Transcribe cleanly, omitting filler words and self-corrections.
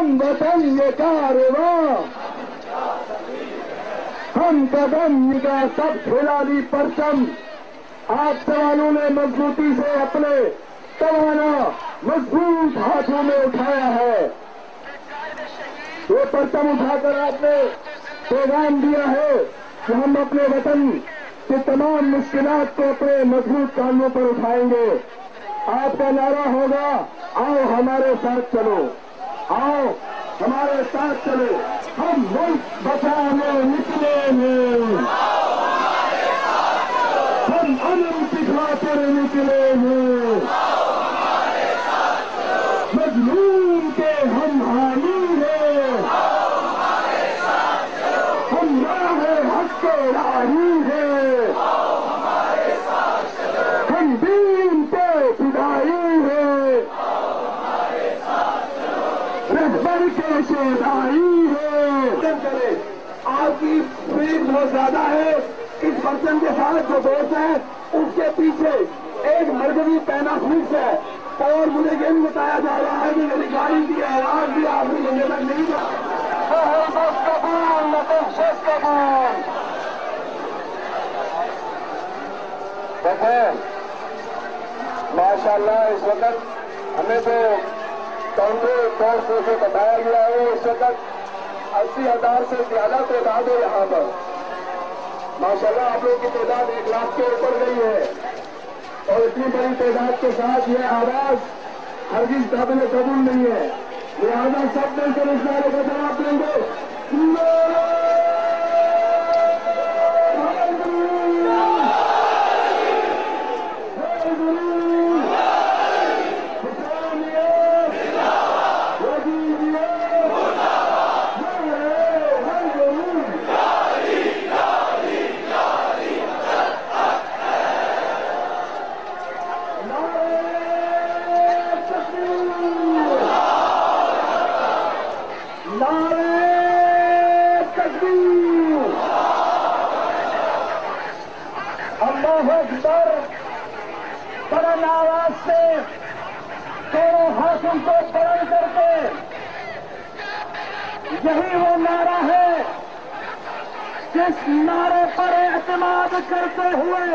हम वतन ये कारवां, हम कदम का सब खिलाड़ी परचम। आप जवानों ने मजबूती से अपने तवाना मजबूत हाथों में उठाया है। ये परचम उठाकर आपने पैगाम दिया है कि हम अपने वतन की तमाम मुश्किलात को अपने मजबूत कानों पर उठाएंगे। आपका नारा होगा, आओ हमारे साथ चलो, आओ हमारे साथ चलो, हम मुल्क बचाने निकले हैं, हम अमन की खातिर निकले हैं, मजलूम के हम हामी हैं, हम राह हक के राही हैं, हम दीन के फिदाई हैं, रहबर के शोधाई है। आपकी स्पीड बहुत ज्यादा है। इस पर्सन के साथ जो दोस्त है उसके पीछे एक मरकजी पैनाफिक्स है और मुझे ये भी बताया जा रहा है कि मेरी गाड़ी की आवाज भी आपने मुझे तक नहीं जा। देखें माशाल्लाह इस वक्त हमें तो काउंटर तौर से बताया गया है इस वक्त 80,000 से ज्यादा तादाद है यहाँ पर। माशाल्लाह आप लोगों की तादाद 1 लाख के ऊपर गई है और इतनी बड़ी तादाद के साथ ये आवाज हरगिज काबिल कबूल नहीं है। लिहाजा सब मिलकर इस नारे का जवाब देंगे। अल्लाहु अकबर बुलंद आवाज से दोनों हाथों को बुलंद करके यही वो नारा है जिस नारे पर एतमाद करते हुए